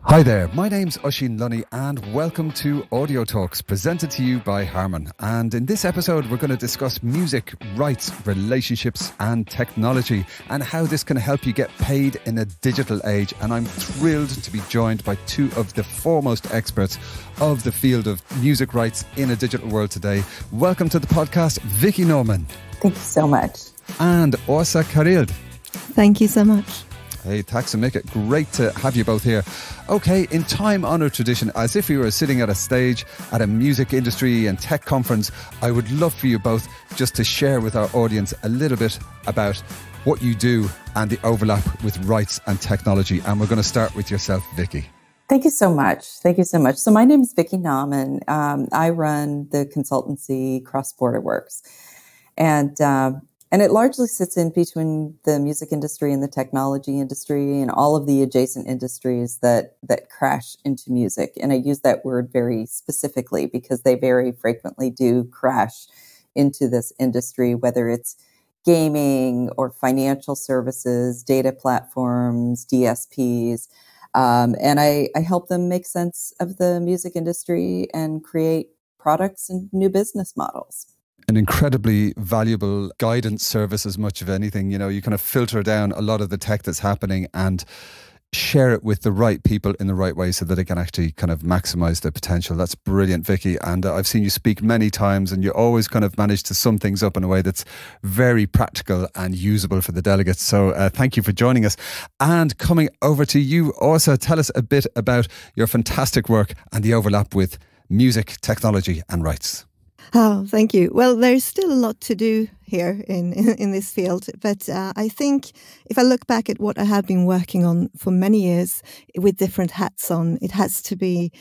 Hi there, my name's Oisin Lunny and welcome to Audio Talks, presented to you by Harman. And in this episode we're going to discuss music, rights, relationships and technology and how this can help you get paid in a digital age. And I'm thrilled to be joined by two of the foremost experts of the field of music rights in a digital world today. Welcome to the podcast, Vickie Nauman. Thank you so much. And Oisin Carild. Thank you so much. Hey, tack and make it great to have you both here. Okay, in time-honoured tradition, as if we were sitting at a stage at a music industry and tech conference, I would love for you both just to share with our audience a little bit about what you do and the overlap with rights and technology. And we're going to start with yourself, Vickie. Thank you so much. Thank you so much. So my name is Vickie Nauman. I run the consultancy CrossBoarderWorks. And it largely sits in between the music industry and the technology industry and all of the adjacent industries that crash into music. And I use that word very specifically because they very frequently do crash into this industry, whether it's gaming or financial services, data platforms, DSPs. And I help them make sense of the music industry and create products and new business models. An incredibly valuable guidance service as much of anything. You know, you kind of filter down a lot of the tech that's happening and share it with the right people in the right way so that it can actually kind of maximize the potential. That's brilliant, Vickie. And I've seen you speak many times and you always kind of manage to sum things up in a way that's very practical and usable for the delegates. So thank you for joining us. And coming over to you, Oisin, tell us a bit about your fantastic work and the overlap with music, technology and rights. Oh, thank you. Well, there's still a lot to do here in this field. But I think if I look back at what I have been working on for many years with different hats on, it has to be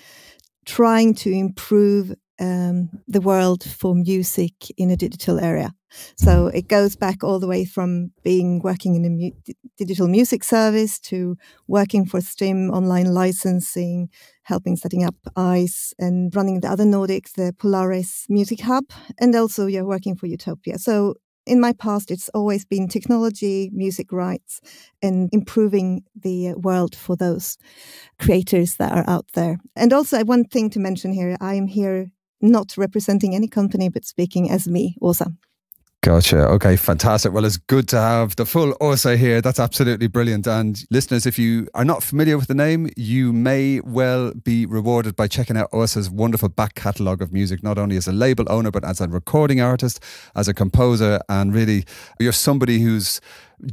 trying to improve the world for music in a digital area. So it goes back all the way from working in a digital music service to working for STIM, online licensing, helping setting up ICE and running the other Nordics, the Polaris Music Hub, and also working for Utopia. So in my past, it's always been technology, music rights, and improving the world for those creators that are out there. And also one thing to mention here, I am here not representing any company, but speaking as me, Oisin. Gotcha. Okay, fantastic. Well, it's good to have the full Oisin here. That's absolutely brilliant. And listeners, if you are not familiar with the name, you may well be rewarded by checking out Oisin's wonderful back catalogue of music, not only as a label owner, but as a recording artist, as a composer. And really, you're somebody who's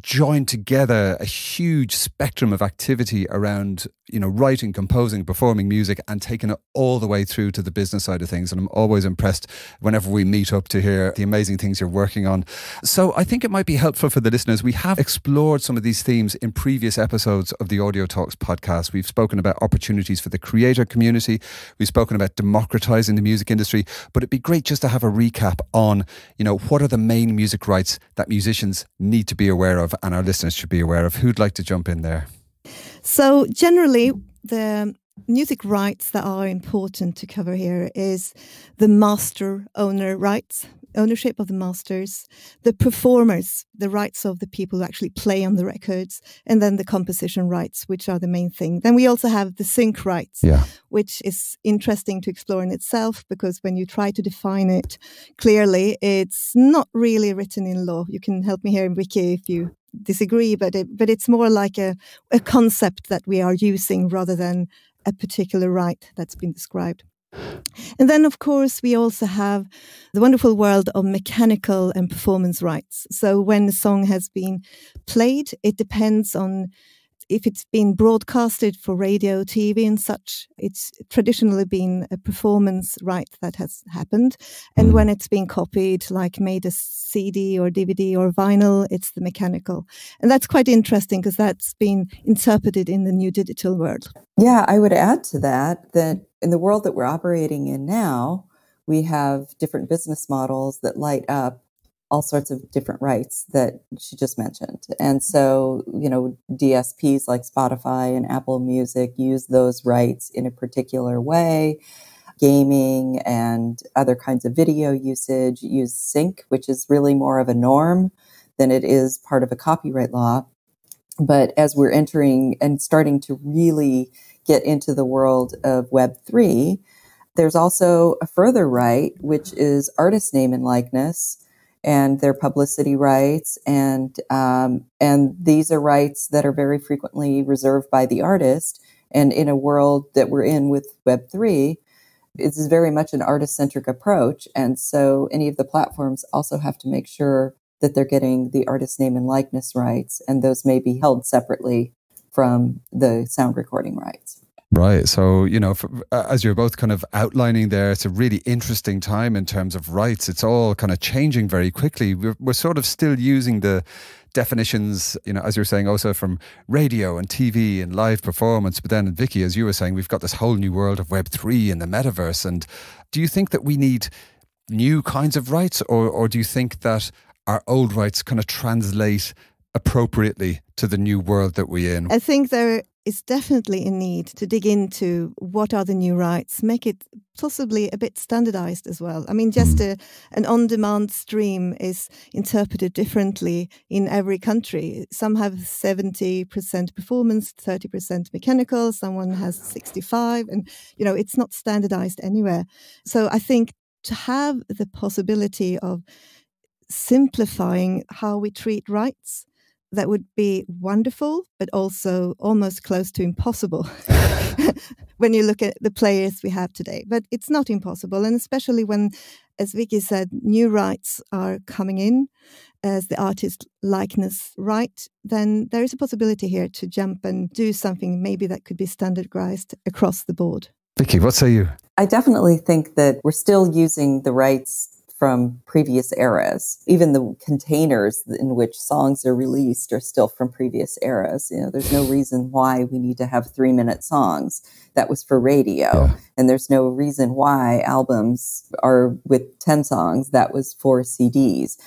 joined together a huge spectrum of activity around, you know, writing, composing, performing music and taking it all the way through to the business side of things. And I'm always impressed whenever we meet up to hear the amazing things you're working on. So I think it might be helpful for the listeners. We have explored some of these themes in previous episodes of the Audio Talks podcast. We've spoken about opportunities for the creator community. We've spoken about democratizing the music industry, but it'd be great just to have a recap on, you know, what are the main music rights that musicians need to be aware of and our listeners should be aware of. Who'd like to jump in there? So generally, the music rights that are important to cover here is the master owner rights, ownership of the masters, the performers, the rights of the people who actually play on the records, and then the composition rights, which are the main thing. Then we also have the sync rights, which is interesting to explore in itself, because when you try to define it clearly, it's not really written in law. You can help me here, Vickie, if you disagree, but it's more like a concept that we are using rather than a particular right that's been described. And then, of course, we also have the wonderful world of mechanical and performance rights. So when a song has been played, it depends on if it's been broadcasted for radio, TV and such. It's traditionally been a performance right that has happened. And when it's been copied, like made a CD or DVD or vinyl, it's the mechanical. And that's quite interesting because that's been interpreted in the new digital world. Yeah, I would add to that in the world that we're operating in now, we have different business models that light up all sorts of different rights that she just mentioned. And so, you know, DSPs like Spotify and Apple Music use those rights in a particular way. Gaming and other kinds of video usage use sync, which is really more of a norm than it is part of a copyright law. But as we're entering and starting to really get into the world of Web3, there's also a further right, which is artist name and likeness and their publicity rights. And these are rights that are very frequently reserved by the artist. And in a world that we're in with Web3, it's very much an artist-centric approach. And so any of the platforms also have to make sure that they're getting the artist name and likeness rights, and those may be held separately from the sound recording rights. Right. So, as you're both kind of outlining there, it's a really interesting time in terms of rights. It's all kind of changing very quickly. We're sort of still using the definitions, as you're saying, also from radio and TV and live performance. But then, Vickie, as you were saying, we've got this whole new world of Web3 and the metaverse. And do you think that we need new kinds of rights, or do you think that our old rights kind of translate appropriately to the new world that we're in? I think there is definitely a need to dig into what are the new rights, make it possibly a bit standardized as well. I mean, just an on-demand stream is interpreted differently in every country. Some have 70% performance, 30% mechanical, someone has 65%, and, it's not standardized anywhere. So I think to have the possibility of simplifying how we treat rights, that would be wonderful, but also almost close to impossible when you look at the players we have today. But it's not impossible, and especially when, as Vickie said, new rights are coming in as the artist likeness right, then there is a possibility here to jump and do something maybe that could be standardized across the board. Vickie, what say you? I definitely think that we're still using the rights from previous eras. Even the containers in which songs are released are still from previous eras. There's no reason why we need to have 3-minute songs. That was for radio. Yeah. And there's no reason why albums are with 10 songs. That was for CDs.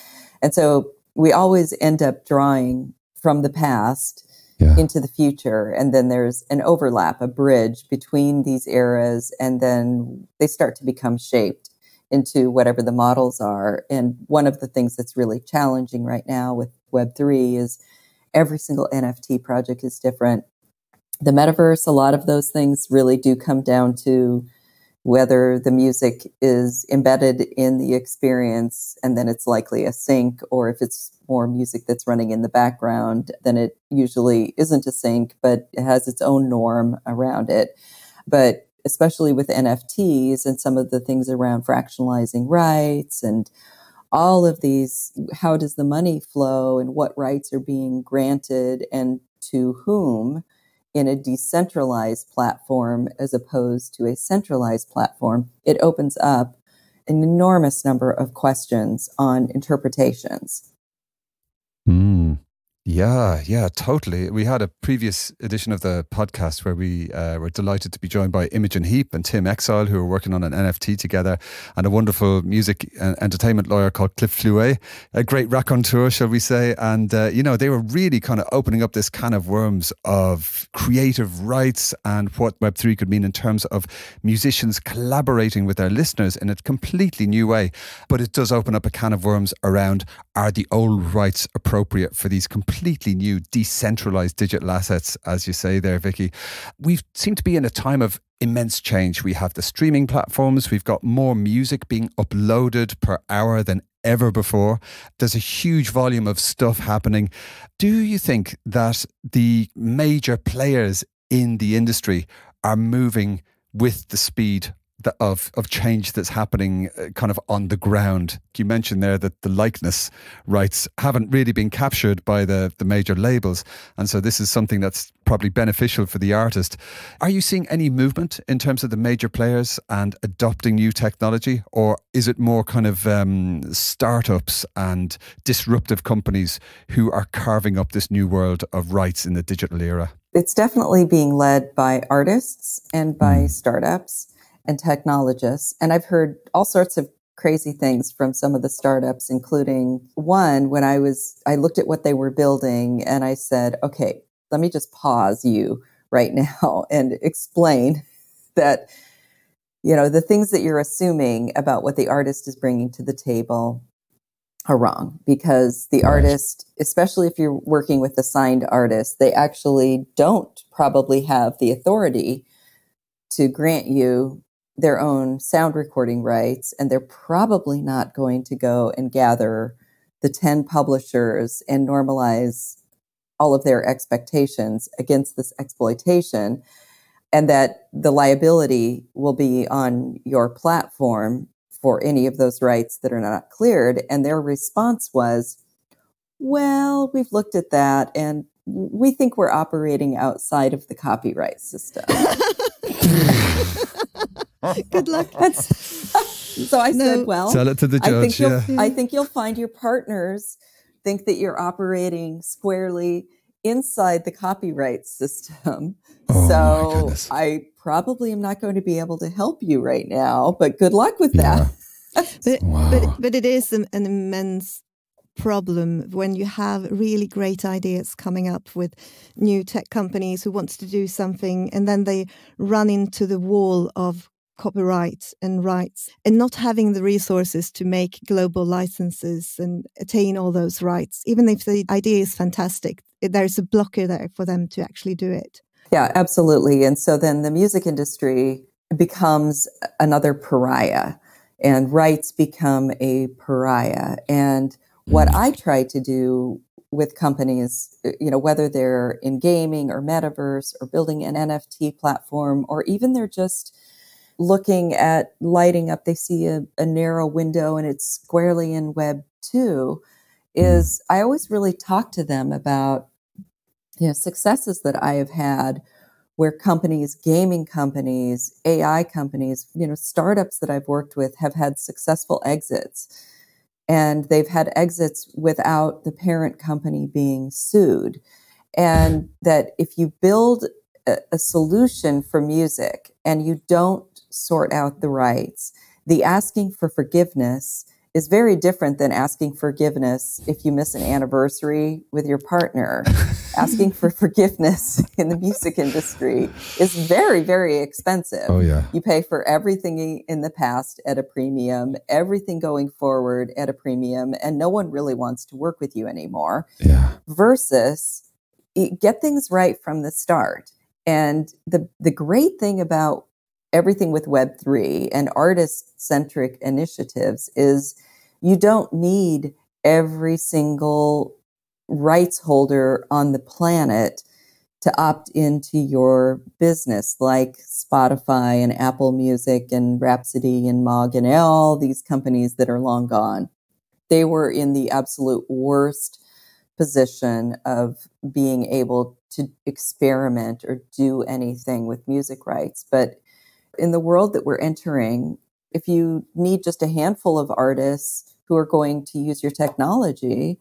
And so we always end up drawing from the past into the future. And then there's an overlap, a bridge between these eras, and then they start to become shaped into whatever the models are. And one of the things that's really challenging right now with Web3 is every single NFT project is different. The metaverse, a lot of those things really do come down to whether the music is embedded in the experience, and then it's likely a sync, or if it's more music that's running in the background, then it usually isn't a sync, but it has its own norm around it. But especially with NFTs and some of the things around fractionalizing rights and all of these, how does the money flow and what rights are being granted and to whom in a decentralized platform as opposed to a centralized platform, it opens up an enormous number of questions on interpretations. Yeah, totally. We had a previous edition of the podcast where we were delighted to be joined by Imogen Heap and Tim Exile, who are working on an NFT together, and a wonderful music and entertainment lawyer called Cliff Fluet, a great raconteur, shall we say. And, they were really kind of opening up this can of worms of creative rights and what Web3 could mean in terms of musicians collaborating with their listeners in a completely new way. But it does open up a can of worms around, are the old rights appropriate for these completely new decentralized digital assets, as you say there, Vickie? We seem to be in a time of immense change. We have the streaming platforms. We've got more music being uploaded per hour than ever before. There's a huge volume of stuff happening. Do you think that the major players in the industry are moving with the speed of change that's happening kind of on the ground? You mentioned there that the likeness rights haven't really been captured by the major labels, and so this is something that's probably beneficial for the artist. Are you seeing any movement in terms of the major players and adopting new technology, or is it more kind of startups and disruptive companies who are carving up this new world of rights in the digital era? It's definitely being led by artists and by startups and technologists. And I've heard all sorts of crazy things from some of the startups, including one when I looked at what they were building and I said, okay, let me just pause you right now and explain that, the things that you're assuming about what the artist is bringing to the table are wrong, because the artist, especially if you're working with a signed artist, they actually don't probably have the authority to grant you their own sound recording rights, and they're probably not going to go and gather the 10 publishers and normalize all of their expectations against this exploitation, and that the liability will be on your platform for any of those rights that are not cleared. And their response was, well, we've looked at that and we think we're operating outside of the copyright system. Good luck. So I said, well, tell it to the judge. I think you'll find your partners think that you're operating squarely inside the copyright system. So I probably am not going to be able to help you right now, but good luck with that. But it is an immense problem when you have really great ideas coming up with new tech companies who wants to do something, and then they run into the wall of copyright and rights, and not having the resources to make global licenses and attain all those rights. Even if the idea is fantastic, there's a blocker there for them to actually do it. Yeah, absolutely. And so then the music industry becomes another pariah, and rights become a pariah. And what I try to do with companies, whether they're in gaming or metaverse or building an NFT platform, or even they're just looking at lighting up, they see a narrow window and it's squarely in Web 2, is I always really talk to them about successes that I have had where companies, gaming companies, AI companies, startups that I've worked with have had successful exits. And they've had exits without the parent company being sued. And that if you build a solution for music and you don't sort out the rights, the asking for forgiveness is very different than asking forgiveness if you miss an anniversary with your partner. Asking for forgiveness in the music industry is very, very expensive. Oh, yeah. You pay for everything in the past at a premium, everything going forward at a premium, and no one really wants to work with you anymore. Yeah. Versus get things right from the start. And the great thing about everything with Web3 and artist-centric initiatives is you don't need every single rights holder on the planet to opt into your business, like Spotify and Apple Music and Rhapsody and Mog and all these companies that are long gone. They were in the absolute worst position of being able to experiment or do anything with music rights. But in the world that we're entering, if you need just a handful of artists who are going to use your technology,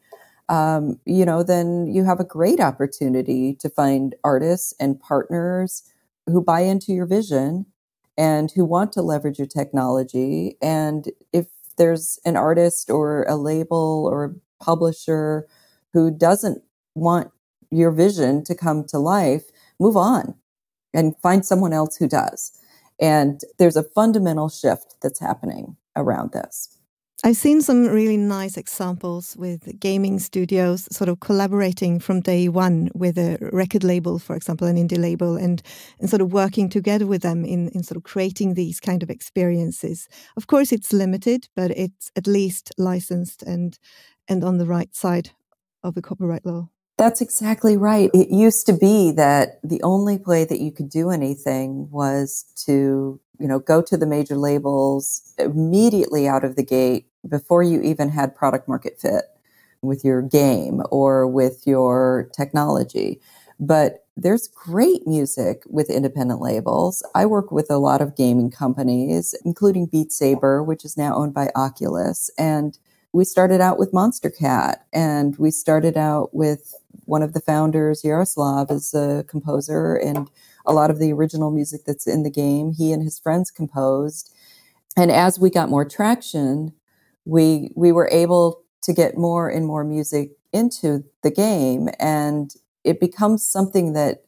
then you have a great opportunity to find artists and partners who buy into your vision and who want to leverage your technology. And if there's an artist or a label or a publisher who doesn't want your vision to come to life, move on and find someone else who does. And there's a fundamental shift that's happening around this. I've seen some really nice examples with gaming studios sort of collaborating from day one with a record label, for example, an indie label, and sort of working together with them in sort of creating these kind of experiences. Of course, it's limited, but it's at least licensed and on the right side of the copyright law. That's exactly right. It used to be that the only way that you could do anything was to, go to the major labels immediately out of the gate before you even had product market fit with your game or with your technology. But there's great music with independent labels. I work with a lot of gaming companies, including Beat Saber, which is now owned by Oculus. And we started out with Monster Cat, and we started out with one of the founders, Yaroslav, is a composer, and a lot of the original music that's in the game, he and his friends composed. And as we got more traction, we were able to get more and more music into the game. And it becomes something that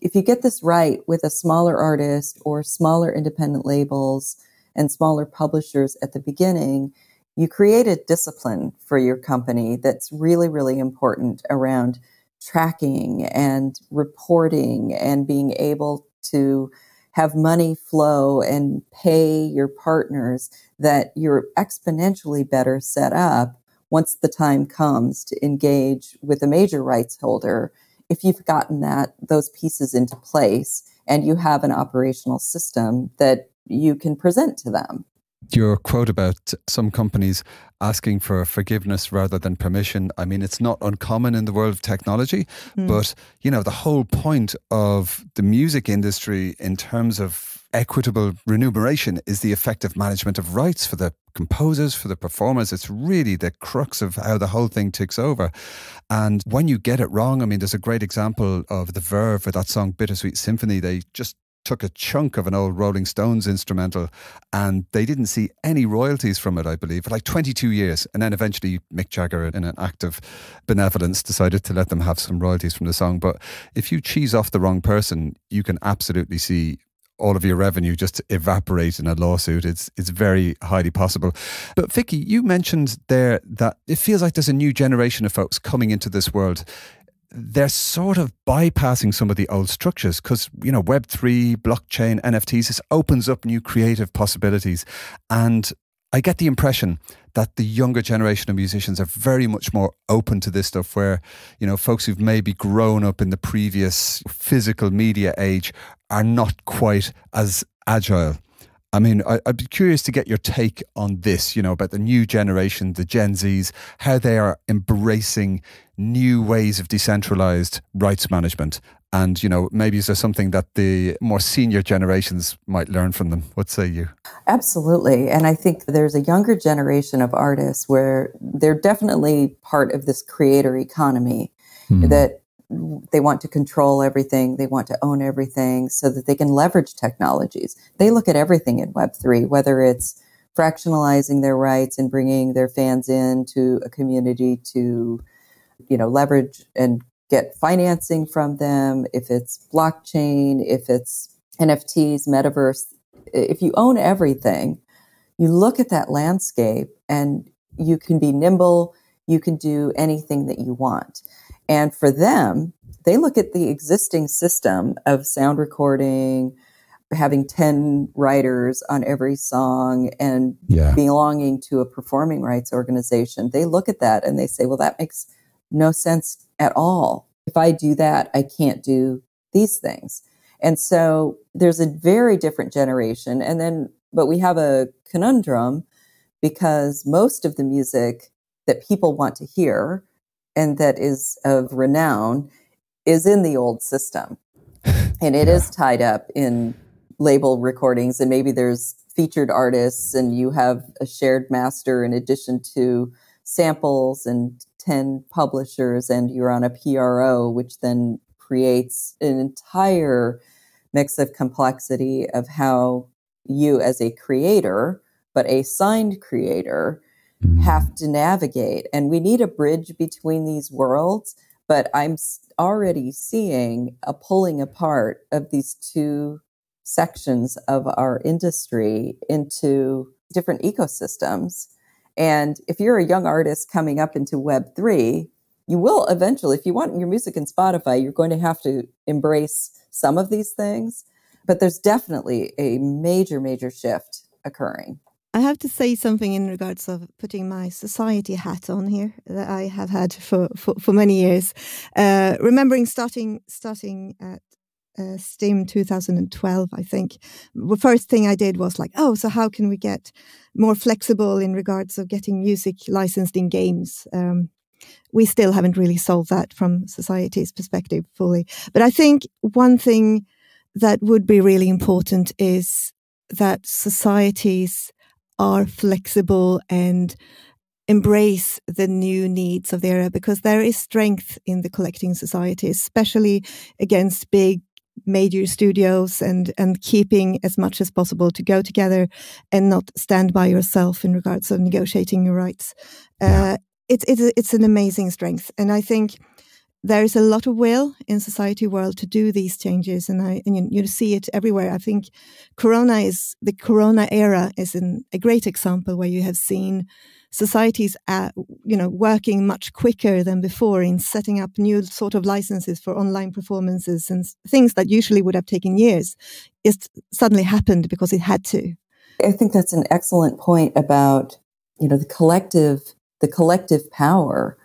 if you get this right with a smaller artist or smaller independent labels and smaller publishers at the beginning, you create a discipline for your company that's really, really important around tracking and reporting and being able to have money flow and pay your partners, that you're exponentially better set up once the time comes to engage with a major rights holder, if you've gotten those pieces into place and you have an operational system that you can present to them. Your quote about some companies asking for forgiveness rather than permission, I mean, it's not uncommon in the world of technology, but, you know, the whole point of the music industry in terms of equitable remuneration is the effective management of rights for the composers, for the performers. It's really the crux of how the whole thing ticks over. And when you get it wrong, I mean, there's a great example of The Verve with that song Bittersweet Symphony. They just took a chunk of an old Rolling Stones instrumental and they didn't see any royalties from it, I believe, for like 22 years. And then eventually Mick Jagger, in an act of benevolence, decided to let them have some royalties from the song. But if you cheese off the wrong person, you can absolutely see all of your revenue just evaporate in a lawsuit. It's very highly possible. But Vickie, you mentioned there that it feels like there's a new generation of folks coming into this world. They're sort of bypassing some of the old structures because, you know, Web3, blockchain, NFTs, this opens up new creative possibilities. And I get the impression that the younger generation of musicians are very much more open to this stuff, where, you know, folks who've maybe grown up in the previous physical media age are not quite as agile. I mean, I'd be curious to get your take on this, you know, about the new generation, the Gen Zs, how they are embracing new ways of decentralized rights management. And, you know, maybe is there something that the more senior generations might learn from them? What say you? Absolutely. And I think there's a younger generation of artists where they're definitely part of this creator economy that they want to control everything. They want to own everything so that they can leverage technologies. They look at everything in Web3, whether it's fractionalizing their rights and bringing their fans into a community to, you know, leverage and get financing from them. If it's blockchain, if it's NFTs, metaverse, if you own everything, you look at that landscape and you can be nimble. You can do anything that you want. And for them, they look at the existing system of sound recording, having 10 writers on every song and belonging to a performing rights organization. They look at that and they say, well, that makes no sense at all. If I do that, I can't do these things. And so there's a very different generation. But we have a conundrum because most of the music that people want to hear and that is of renown is in the old system. And it is tied up in label recordings, and maybe there's featured artists and you have a shared master in addition to samples and 10 publishers, and you're on a PRO, which then creates an entire mix of complexity of how you as a creator, but a signed creator, have to navigate. And we need a bridge between these worlds, but I'm already seeing a pulling apart of these two sections of our industry into different ecosystems. And if you're a young artist coming up into Web3, you will eventually, if you want your music in Spotify, you're going to have to embrace some of these things. But there's definitely a major, major shift occurring. I have to say something in regards of putting my society hat on here that I have had for many years. Remembering starting at STEAM 2012, I think. The first thing I did was like, so how can we get more flexible in regards of getting music licensed in games? We still haven't really solved that from society's perspective fully. But I think one thing that would be really important is that societies are flexible and embrace the new needs of the era, because there is strength in the collecting society, especially against big major studios, and keeping as much as possible to go together and not stand by yourself in regards of negotiating your rights. It's an amazing strength. And I think there is a lot of will in society world to do these changes, and you see it everywhere. I think the Corona era is a great example where you have seen societies, working much quicker than before in setting up new sort of licenses for online performances, and things that usually would have taken years. It suddenly happened because it had to. I think that's an excellent point about, the collective power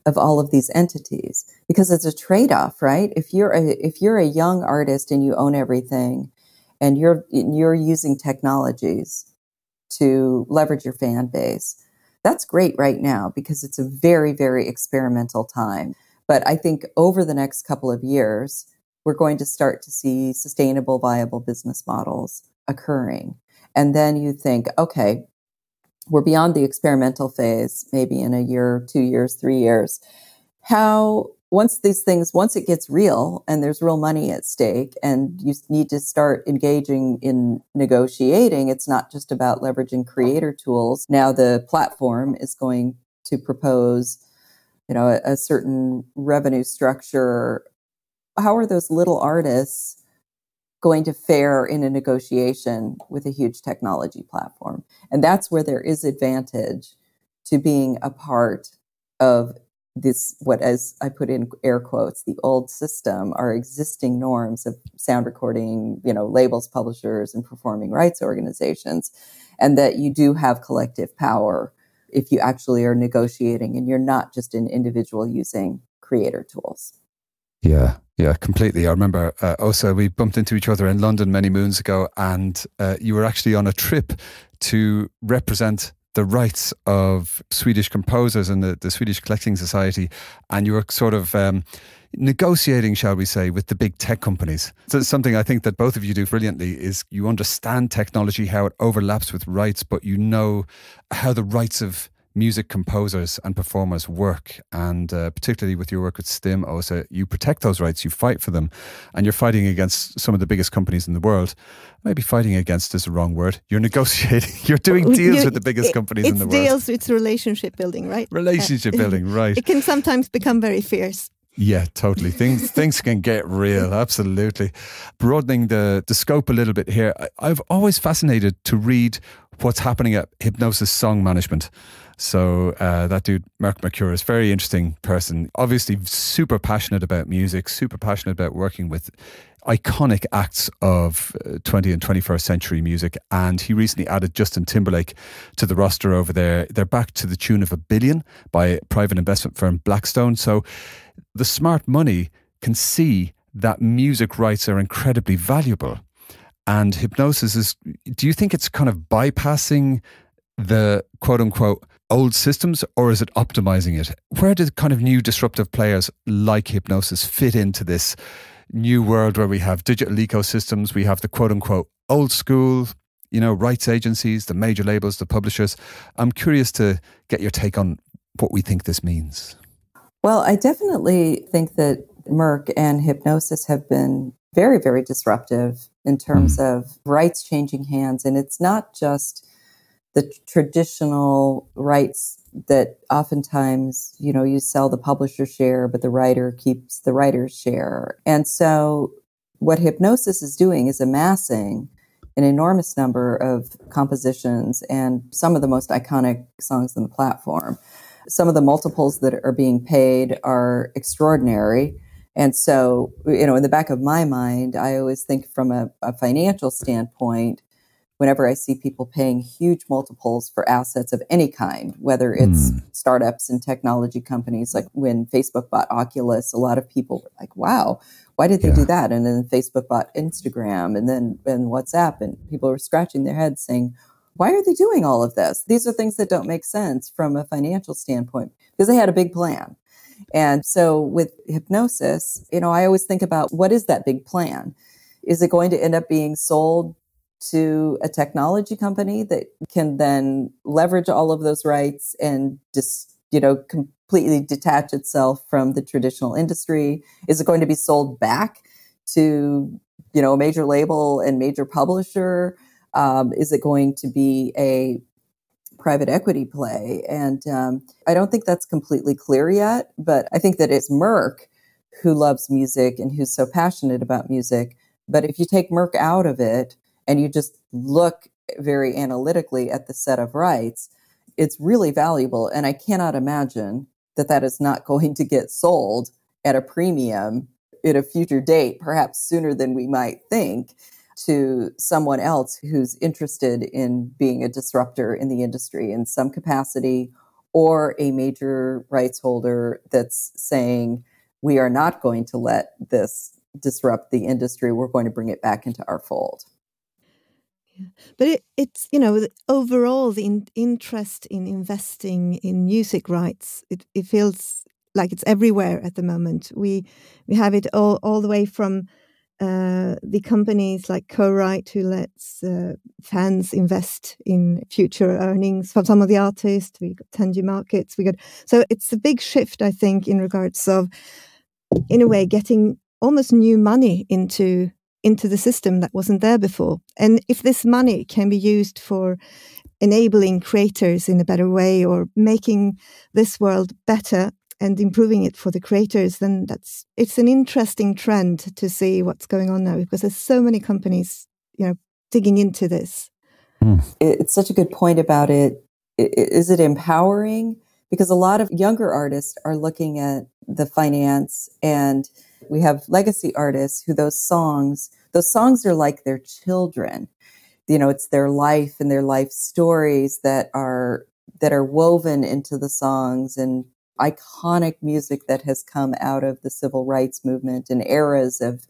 of all of these entities, because it's a trade-off, right? If you're a young artist and you own everything, and you're using technologies to leverage your fan base, that's great right now because it's a very, very experimental time. But I think over the next couple of years, we're going to start to see sustainable, viable business models occurring. And then you think, okay, we're beyond the experimental phase, maybe in a year, 2 years, 3 years. Once it gets real and there's real money at stake and you need to start engaging in negotiating, it's not just about leveraging creator tools. Now the platform is going to propose, a certain revenue structure. How are those little artists going to fare in a negotiation with a huge technology platform? And that's where there is advantage to being a part of this, what, as I put in air quotes, the old system, our existing norms of sound recording, labels, publishers, and performing rights organizations, and that you do have collective power if you actually are negotiating and you're not just an individual using creator tools. Yeah, completely. I remember, Osa, we bumped into each other in London many moons ago, and you were actually on a trip to represent the rights of Swedish composers and the Swedish Collecting Society, and you were sort of negotiating, shall we say, with the big tech companies. So something I think that both of you do brilliantly is you understand technology, how it overlaps with rights, but you know how the rights of music composers and performers work, and particularly with your work with STIM, Osa, you protect those rights, you fight for them, and you're fighting against some of the biggest companies in the world. Maybe fighting against is the wrong word. You're negotiating, you're doing deals with the biggest companies in the world. It's deals, it's relationship building, right? Relationship building, right. It can sometimes become very fierce. Yeah, totally. Things can get real, absolutely. Broadening the scope a little bit here, I've always fascinated to read what's happening at Hipgnosis Song Management. So that dude, Mark Mercure, is a very interesting person. Obviously super passionate about music, super passionate about working with iconic acts of 20th and 21st century music. And he recently added Justin Timberlake to the roster over there. They're backed to the tune of $1 billion by private investment firm Blackstone. So the smart money can see that music rights are incredibly valuable. And Hipgnosis do you think it's kind of bypassing the quote unquote old systems, or is it optimizing it? Where do kind of new disruptive players like Hipgnosis fit into this new world where we have digital ecosystems, we have the quote unquote old school, rights agencies, the major labels, the publishers? I'm curious to get your take on what we think this means. Well, I definitely think that Merck and Hipgnosis have been very, very disruptive in terms of rights changing hands. And it's not just the traditional rights that oftentimes, you sell the publisher share, but the writer keeps the writer's share. And so what Hipgnosis is doing is amassing an enormous number of compositions and some of the most iconic songs on the platform. Some of the multiples that are being paid are extraordinary. And so, in the back of my mind, I always think from a financial standpoint, whenever I see people paying huge multiples for assets of any kind, whether it's startups and technology companies, like when Facebook bought Oculus, a lot of people were like, wow, why did they do that? And then Facebook bought Instagram and then WhatsApp, and people were scratching their heads saying, why are they doing all of this? These are things that don't make sense from a financial standpoint, because they had a big plan. And so with Hipgnosis, I always think about, what is that big plan? Is it going to end up being sold to a technology company that can then leverage all of those rights and just, completely detach itself from the traditional industry? Is it going to be sold back to, a major label and major publisher? Is it going to be a private equity play? And I don't think that's completely clear yet, but I think that it's Merck who loves music and who's so passionate about music. But if you take Merck out of it and you just look very analytically at the set of rights, it's really valuable. And I cannot imagine that that is not going to get sold at a premium at a future date, perhaps sooner than we might think, to someone else who's interested in being a disruptor in the industry in some capacity, or a major rights holder that's saying, we are not going to let this disrupt the industry. We're going to bring it back into our fold. Yeah. But it's, overall, the interest in investing in music rights, it feels like it's everywhere at the moment. We have it all the way from the companies like Co-Write, who lets fans invest in future earnings from some of the artists. We got Tangy Markets. So it's a big shift, I think, in regards of, in a way, getting almost new money into the system that wasn't there before. And if this money can be used for enabling creators in a better way, or making this world better and improving it for the creators, then it's an interesting trend to see what's going on now, because there's so many companies, digging into this. It's such a good point about it. Is it empowering? Because a lot of younger artists are looking at the finance, and we have legacy artists who those songs are like their children. It's their life and their life stories that are woven into the songs, and iconic music that has come out of the civil rights movement and eras of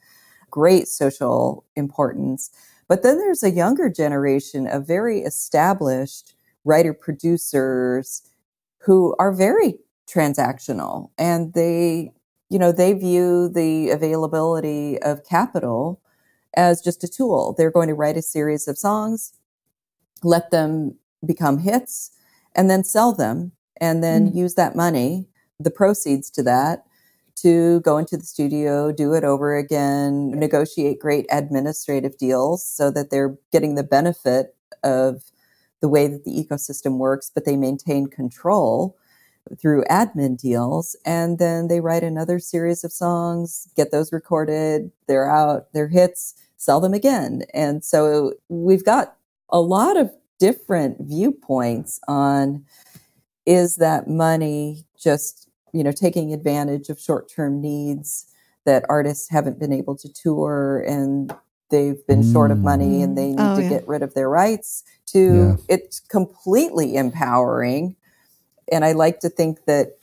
great social importance. But then there's a younger generation of very established writer-producers who are very transactional, and they view the availability of capital as just a tool. They're going to write a series of songs, let them become hits, and then sell them, and then use that money, the proceeds to that, to go into the studio, do it over again, negotiate great administrative deals so that they're getting the benefit of the way that the ecosystem works, but they maintain control through admin deals. And then they write another series of songs, get those recorded, they're out, they're hits, sell them again. And so we've got a lot of different viewpoints on, is that money just, taking advantage of short-term needs that artists haven't been able to tour and they've been short of money and they need to get rid of their rights, to it's completely empowering. And I like to think that,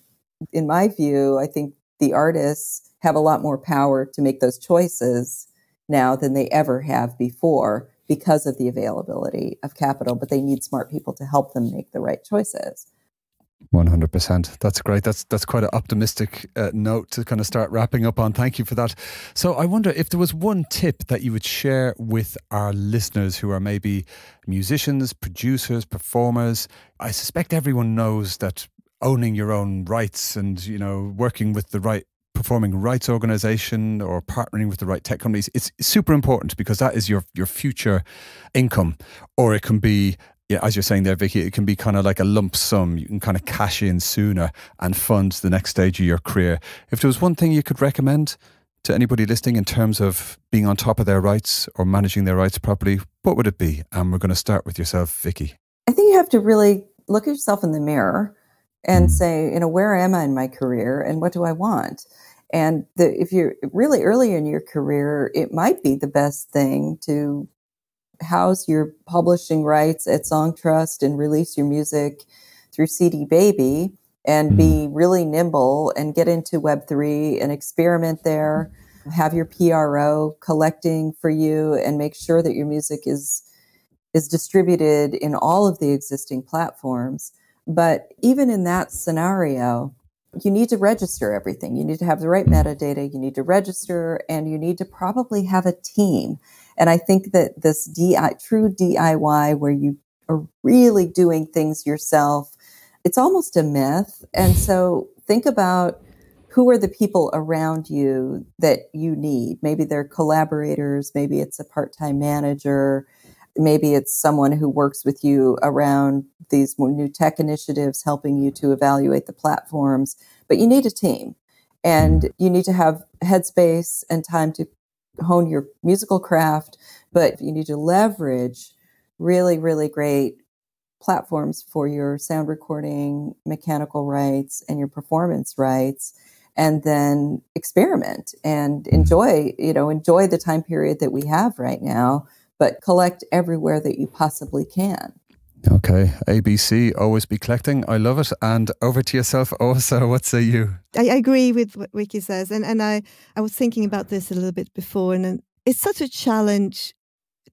in my view, I think the artists have a lot more power to make those choices now than they ever have before, because of the availability of capital, but they need smart people to help them make the right choices. 100%. That's great. That's quite an optimistic note to kind of start wrapping up on. Thank you for that. So I wonder if there was one tip that you would share with our listeners who are maybe musicians, producers, performers. I suspect everyone knows that owning your own rights and, working with the right performing rights organization or partnering with the right tech companies, it's super important, because that is your future income. Or it can be, as you're saying there, Vickie, it can be kind of like a lump sum. You can kind of cash in sooner and fund the next stage of your career. If there was one thing you could recommend to anybody listening in terms of being on top of their rights or managing their rights properly, what would it be? And we're going to start with yourself, Vickie. I think you have to really look at yourself in the mirror and say, where am I in my career and what do I want? And if you're really early in your career, it might be the best thing to house your publishing rights at Songtrust and release your music through CD Baby, and be really nimble and get into Web3 and experiment there. Have your PRO collecting for you and make sure that your music is distributed in all of the existing platforms. But even in that scenario, you need to register everything. You need to have the right metadata. You need to register, and you need to probably have a team. And I think that this true DIY, where you are really doing things yourself, it's almost a myth. And so think about, who are the people around you that you need? Maybe they're collaborators. Maybe it's a part-time manager. Maybe it's someone who works with you around these new tech initiatives, helping you to evaluate the platforms. But you need a team. And you need to have headspace and time to hone your musical craft, but you need to leverage really, really great platforms for your sound recording, mechanical rights, and your performance rights, and then experiment and enjoy the time period that we have right now, but collect everywhere that you possibly can. Okay, ABC, always be collecting. I love it. And over to yourself, Åsa, what say you? I agree with what Vickie says. And I was thinking about this a little bit before, and it's such a challenge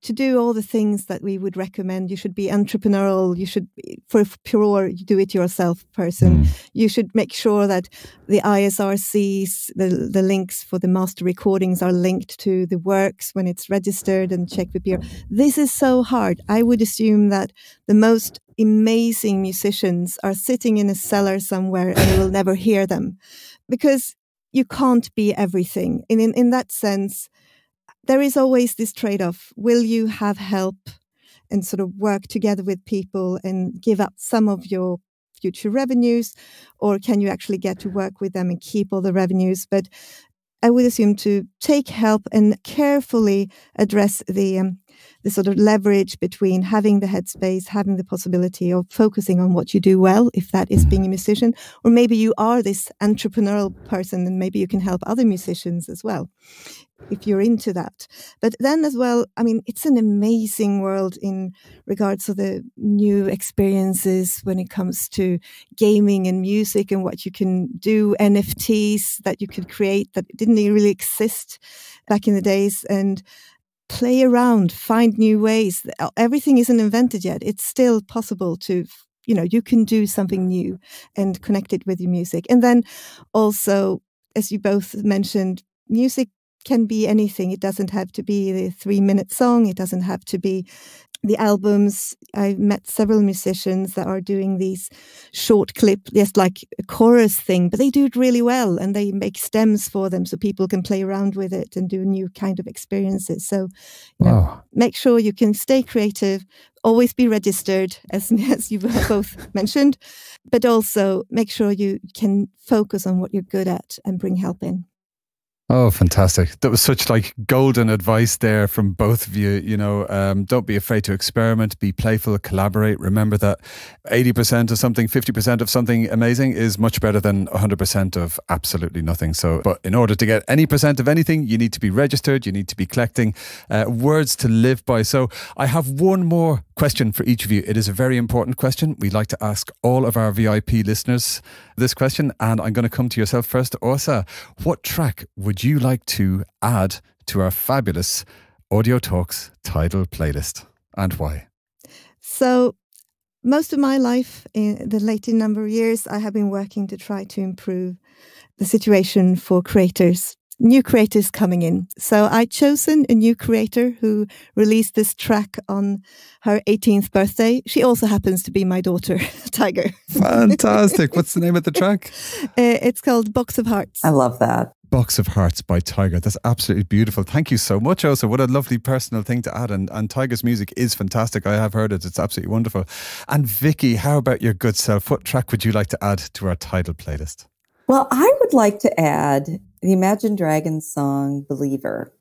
to do all the things that we would recommend. You should be entrepreneurial. You should be, for a pure do-it-yourself person, you should make sure that the ISRCs, the links for the master recordings are linked to the works when it's registered and checked with peer. This is so hard. I would assume that the most amazing musicians are sitting in a cellar somewhere and you will never hear them, because you can't be everything. And in that sense, there is always this trade-off. Will you have help and sort of work together with people and give up some of your future revenues, or can you actually get to work with them and keep all the revenues? But I would assume to take help and carefully address the sort of leverage between having the headspace, having the possibility of focusing on what you do well, if that is being a musician, or maybe you are this entrepreneurial person and maybe you can help other musicians as well, if you're into that. But then as well, I mean, it's an amazing world in regards to the new experiences when it comes to gaming and music and what you can do, NFTs that you could create that didn't really exist back in the days, and play around, find new ways. Everything isn't invented yet. It's still possible to, you can do something new and connect it with your music. And then also, as you both mentioned, music can be anything. It doesn't have to be the 3-minute song. It doesn't have to be the albums. I've met several musicians that are doing these short clip, just like a chorus thing, but they do it really well, and they make stems for them so people can play around with it and do new kind of experiences. So, make sure you can stay creative, always be registered, as you both mentioned, but also make sure you can focus on what you're good at and bring help in. Oh, fantastic. That was such golden advice there from both of you. Don't be afraid to experiment, be playful, collaborate. Remember that 80% of something, 50% of something amazing is much better than 100% of absolutely nothing. But in order to get any percent of anything, you need to be registered, you need to be collecting words to live by. So I have one more question for each of you. It is a very important question. We like to ask all of our VIP listeners this question, and I'm going to come to yourself first, Åsa. What track would you like to add to our fabulous Audio Talks title playlist, and why? So most of my life, in the later number of years, I have been working to try to improve the situation for creators, new creators coming in. So I chosen a new creator who released this track on her 18th birthday. She also happens to be my daughter, Tiger. Fantastic. What's the name of the track? It's called Box of Hearts. I love that. Box of Hearts by Tiger. That's absolutely beautiful. Thank you so much, Åsa. What a lovely personal thing to add. And Tiger's music is fantastic. I have heard it. It's absolutely wonderful. And Vickie, how about your good self? What track would you like to add to our title playlist? Well, I would like to add the Imagine Dragons song, Believer.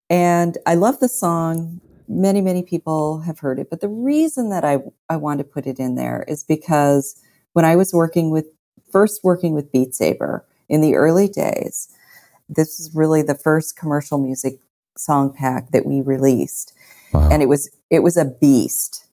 And I love the song. Many, many people have heard it. But the reason that I want to put it in there is because when I was first working with Beat Saber in the early days, this is really the first commercial music song pack that we released. Wow. And it was a beast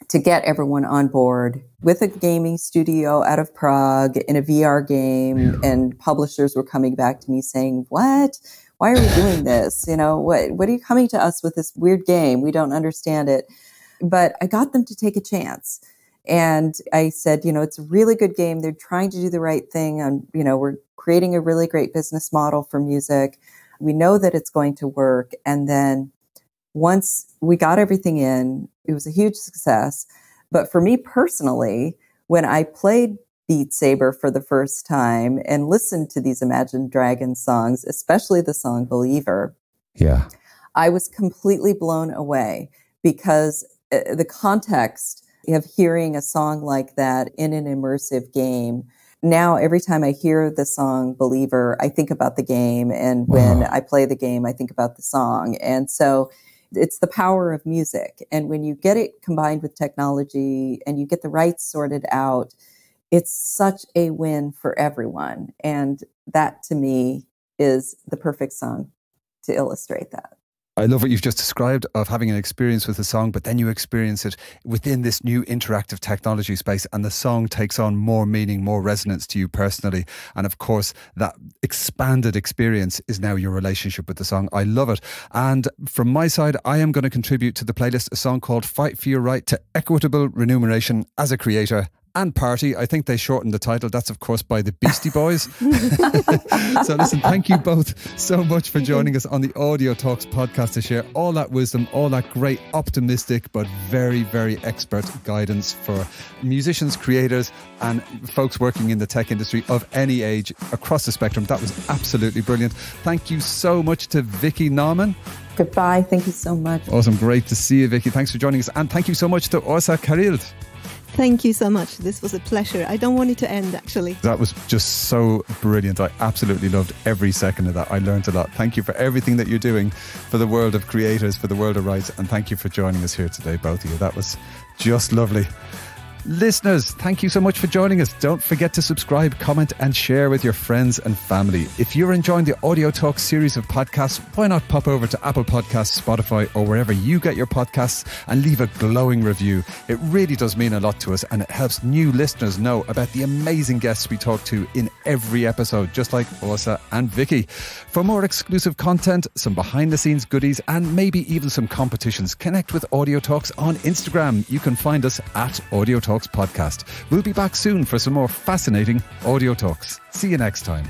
to get everyone on board with a gaming studio out of Prague in a VR game. And publishers were coming back to me saying, "What? Why are we doing this? What are you coming to us with this weird game? We don't understand it." But I got them to take a chance. And I said, it's a really good game. They're trying to do the right thing. And, we're creating a really great business model for music. We know that it's going to work. And then once we got everything in, it was a huge success. But for me personally, when I played Beat Saber for the first time and listened to these Imagine Dragons songs, especially the song Believer, I was completely blown away because the context of hearing a song like that in an immersive game now every time I hear the song Believer, I think about the game. And when I play the game, I think about the song. And so it's the power of music. And when you get it combined with technology and you get the rights sorted out, it's such a win for everyone. And that to me is the perfect song to illustrate that. I love what you've just described of having an experience with a song, but then you experience it within this new interactive technology space, and the song takes on more meaning, more resonance to you personally. And of course, that expanded experience is now your relationship with the song. I love it. And from my side, I am going to contribute to the playlist a song called Fight for Your Right to Equitable Remuneration as a Creator and Party. I think they shortened the title. That's, of course, by the Beastie Boys. So listen, thank you both so much for joining us on the Audio Talks podcast to share all that wisdom, all that great, optimistic, but very, very expert guidance for musicians, creators, and folks working in the tech industry of any age across the spectrum. That was absolutely brilliant. Thank you so much to Vickie Nauman. Goodbye. Thank you so much. Awesome. Great to see you, Vickie. Thanks for joining us. And thank you so much to Oisin Carild. Thank you so much. This was a pleasure. I don't want it to end, actually. That was just so brilliant. I absolutely loved every second of that. I learned a lot. Thank you for everything that you're doing for the world of creators, for the world of rights. And thank you for joining us here today, both of you. That was just lovely. Listeners, thank you so much for joining us. Don't forget to subscribe, comment and share with your friends and family. If you're enjoying the Audio Talk series of podcasts, why not pop over to Apple Podcasts, Spotify or wherever you get your podcasts and leave a glowing review. It really does mean a lot to us, and it helps new listeners know about the amazing guests we talk to in every episode, just like Oisin and Vickie. For more exclusive content, some behind the scenes goodies and maybe even some competitions, connect with Audio Talks on Instagram. You can find us at Audio Talks Podcast. We'll be back soon for some more fascinating Audio Talks. See you next time.